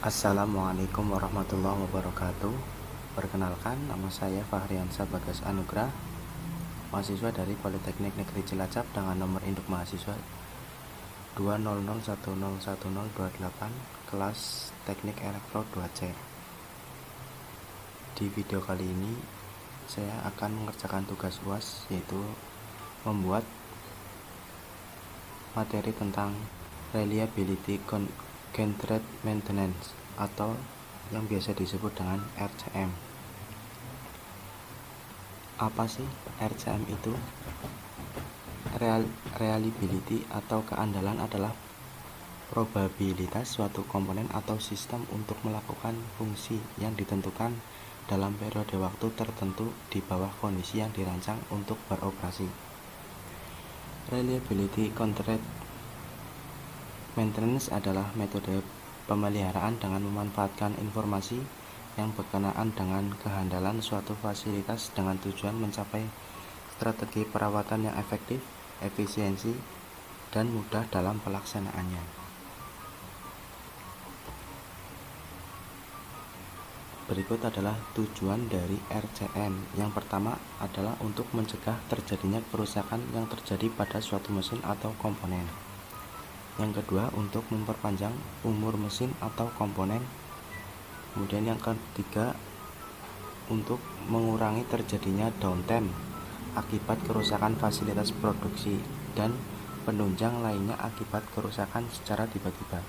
Assalamualaikum warahmatullahi wabarakatuh. Perkenalkan, nama saya Fahriansyah Bagas Anugrah, mahasiswa dari Politeknik Negeri Cilacap dengan nomor induk mahasiswa 200101028, kelas Teknik Elektro 2C. Di video kali ini saya akan mengerjakan tugas UAS, yaitu membuat materi tentang Reliability Constraint Maintenance atau yang biasa disebut dengan RCM. Apa sih RCM itu? Reliability atau keandalan adalah probabilitas suatu komponen atau sistem untuk melakukan fungsi yang ditentukan dalam periode waktu tertentu di bawah kondisi yang dirancang untuk beroperasi. Reliability Constraint Maintenance adalah metode pemeliharaan dengan memanfaatkan informasi yang berkenaan dengan kehandalan suatu fasilitas dengan tujuan mencapai strategi perawatan yang efektif, efisiensi, dan mudah dalam pelaksanaannya. Berikut adalah tujuan dari RCM. Yang pertama adalah untuk mencegah terjadinya kerusakan yang terjadi pada suatu mesin atau komponen. Yang kedua, untuk memperpanjang umur mesin atau komponen. Kemudian yang ketiga, untuk mengurangi terjadinya downtime akibat kerusakan fasilitas produksi dan penunjang lainnya akibat kerusakan secara tiba-tiba.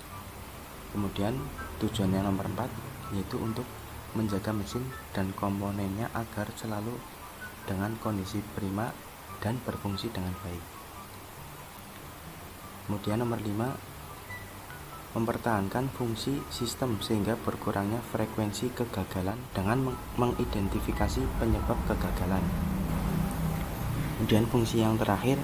Kemudian tujuan yang nomor 4 yaitu untuk menjaga mesin dan komponennya agar selalu dengan kondisi prima dan berfungsi dengan baik. Kemudian nomor 5, mempertahankan fungsi sistem sehingga berkurangnya frekuensi kegagalan dengan mengidentifikasi penyebab kegagalan. Kemudian fungsi yang terakhir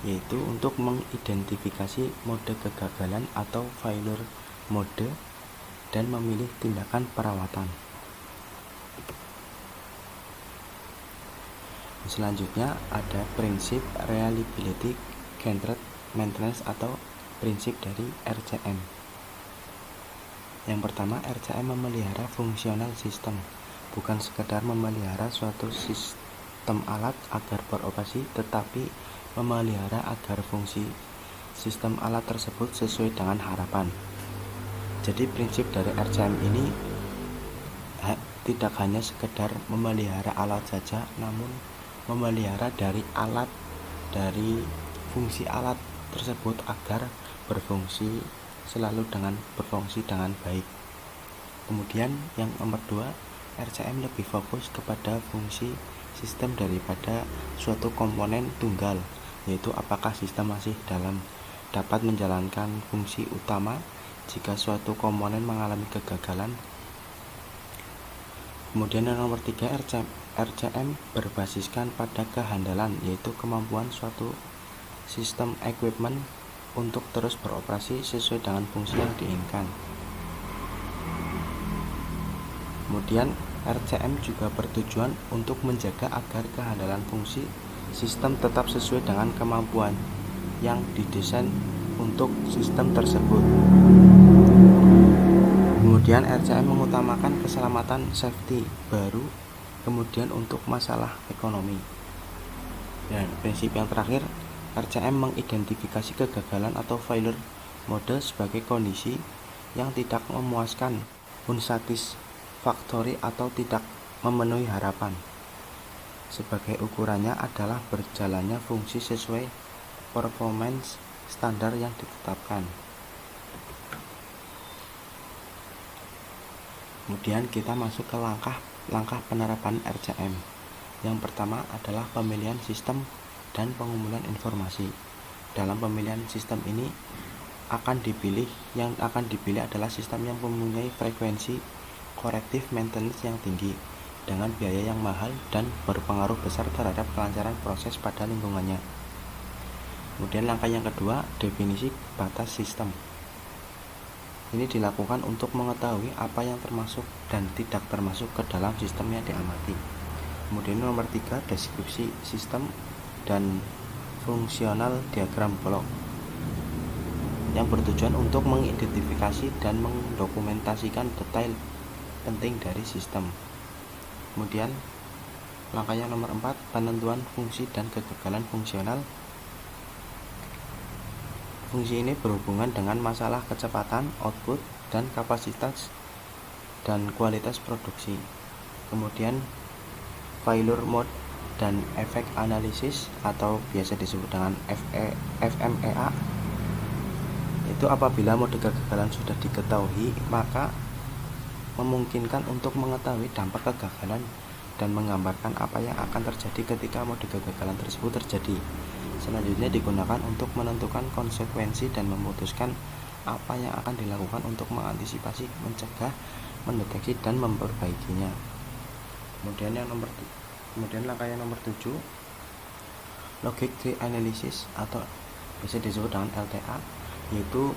yaitu untuk mengidentifikasi mode kegagalan atau failure mode dan memilih tindakan perawatan. Selanjutnya ada prinsip reliability constraint maintenance atau prinsip dari RCM. Yang pertama, RCM memelihara fungsional sistem, bukan sekedar memelihara suatu sistem alat agar beroperasi, tetapi memelihara agar fungsi sistem alat tersebut sesuai dengan harapan. Jadi prinsip dari RCM ini tidak hanya sekedar memelihara alat saja, namun memelihara dari fungsi alat tersebut agar selalu berfungsi dengan baik. Kemudian yang nomor 2, RCM lebih fokus kepada fungsi sistem daripada suatu komponen tunggal, yaitu apakah sistem masih dapat menjalankan fungsi utama jika suatu komponen mengalami kegagalan. Kemudian yang nomor 3, RCM berbasiskan pada kehandalan, yaitu kemampuan suatu sistem equipment untuk terus beroperasi sesuai dengan fungsi yang diinginkan. Kemudian RCM juga bertujuan untuk menjaga agar kehandalan fungsi sistem tetap sesuai dengan kemampuan yang didesain untuk sistem tersebut. Kemudian RCM mengutamakan keselamatan safety baru, kemudian untuk masalah ekonomi. Dan prinsip yang terakhir, RCM mengidentifikasi kegagalan atau failure mode sebagai kondisi yang tidak memuaskan, unsatisfactory atau tidak memenuhi harapan. Sebagai ukurannya adalah berjalannya fungsi sesuai performance standar yang ditetapkan. Kemudian kita masuk ke langkah penerapan RCM. Yang pertama adalah pemilihan sistem dan pengumpulan informasi. Dalam pemilihan sistem ini yang akan dipilih adalah sistem yang mempunyai frekuensi corrective maintenance yang tinggi dengan biaya yang mahal dan berpengaruh besar terhadap kelancaran proses pada lingkungannya. Kemudian langkah yang kedua, definisi batas sistem. Ini dilakukan untuk mengetahui apa yang termasuk dan tidak termasuk ke dalam sistem yang diamati. Kemudian nomor 3, deskripsi sistem dan fungsional diagram blok. yang bertujuan untuk mengidentifikasi dan mendokumentasikan detail penting dari sistem. Kemudian langkah yang nomor 4, penentuan fungsi dan kegagalan fungsional. Fungsi ini berhubungan dengan masalah kecepatan, output, dan kapasitas dan kualitas produksi. Kemudian failure mode dan efek analisis atau biasa disebut dengan FMEA. Itu apabila mode kegagalan sudah diketahui, maka memungkinkan untuk mengetahui dampak kegagalan dan menggambarkan apa yang akan terjadi ketika mode kegagalan tersebut terjadi. Selanjutnya digunakan untuk menentukan konsekuensi dan memutuskan apa yang akan dilakukan untuk mengantisipasi, mencegah, mendeteksi, dan memperbaikinya. Kemudian langkah yang nomor 7, logic tree analysis atau bisa disebut dengan LTA, yaitu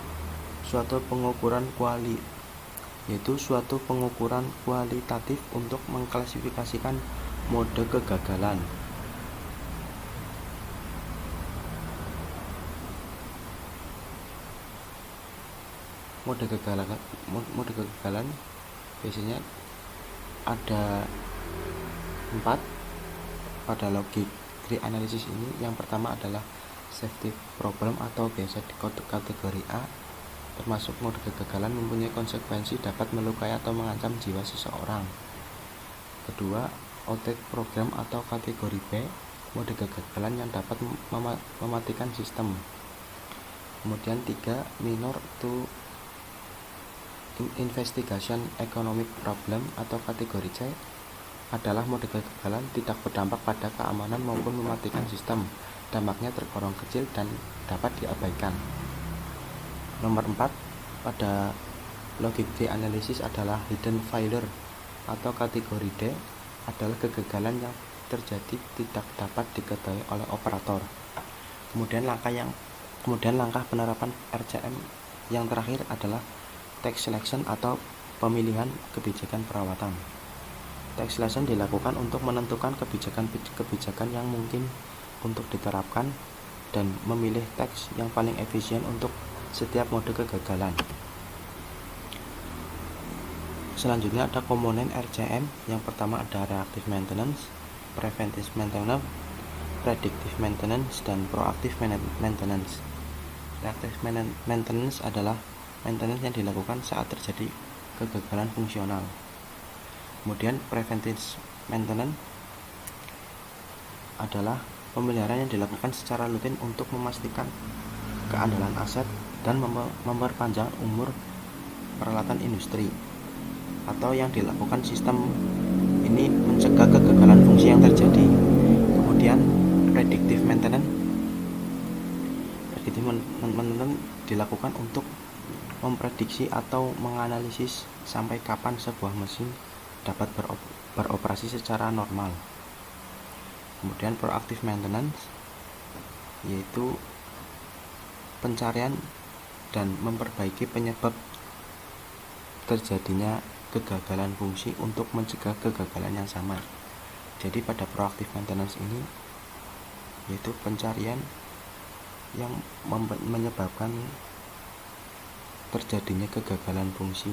suatu pengukuran kualitatif untuk mengklasifikasikan mode kegagalan. Mode kegagalan biasanya ada 4 pada logic tree analysis ini. Yang pertama adalah safety problem atau biasa di kategori A, termasuk mode kegagalan mempunyai konsekuensi dapat melukai atau mengancam jiwa seseorang. Kedua, outage program atau kategori B, mode kegagalan yang dapat mematikan sistem. Kemudian 3, minor to investigation economic problem atau kategori C, adalah mode kegagalan tidak berdampak pada keamanan maupun mematikan sistem. Dampaknya tergolong kecil dan dapat diabaikan. Nomor 4 pada logic tree analysis adalah hidden failure atau kategori D, adalah kegagalan yang terjadi tidak dapat diketahui oleh operator. Kemudian langkah penerapan RCM yang terakhir adalah task selection atau pemilihan kebijakan perawatan. Task selection dilakukan untuk menentukan kebijakan yang mungkin untuk diterapkan dan memilih task yang paling efisien untuk setiap mode kegagalan. Selanjutnya ada komponen RCM. Yang pertama ada reactive maintenance, preventive maintenance, predictive maintenance, dan proactive maintenance. Reactive maintenance adalah maintenance yang dilakukan saat terjadi kegagalan fungsional. Kemudian preventive maintenance adalah pemeliharaan yang dilakukan secara rutin untuk memastikan keandalan aset dan memperpanjang umur peralatan industri, atau yang dilakukan sistem ini mencegah kegagalan fungsi yang terjadi. Kemudian predictive maintenance dilakukan untuk memprediksi atau menganalisis sampai kapan sebuah mesin dapat beroperasi secara normal. Kemudian proactive maintenance yaitu pencarian dan memperbaiki penyebab terjadinya kegagalan fungsi untuk mencegah kegagalan yang sama. Jadi pada proactive maintenance ini yaitu pencarian yang menyebabkan terjadinya kegagalan fungsi,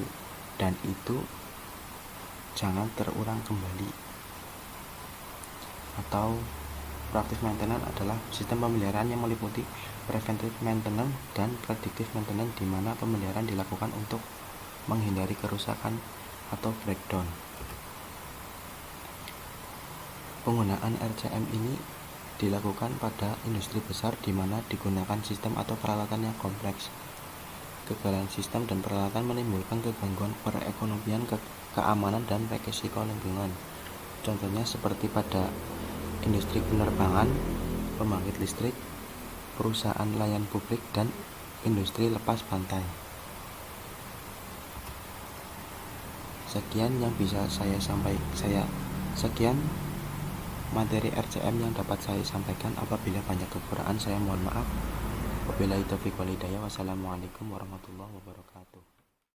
dan itu jangan terulang kembali. Atau proactive maintenance adalah sistem pemeliharaan yang meliputi preventive maintenance dan predictive maintenance, di mana pemeliharaan dilakukan untuk menghindari kerusakan atau breakdown. Penggunaan RCM ini dilakukan pada industri besar di mana digunakan sistem atau peralatan yang kompleks. Kegagalan sistem dan peralatan menimbulkan kegangguan perekonomian, keamanan, dan resiko lingkungan. Contohnya seperti pada industri penerbangan, pembangkit listrik, perusahaan layan publik, dan industri lepas pantai. Sekian yang bisa sekian materi RCM yang dapat saya sampaikan. Apabila banyak kekurangan saya mohon maaf. Wabillahi taufiq wal hidayah. Wassalamualaikum warahmatullahi wabarakatuh.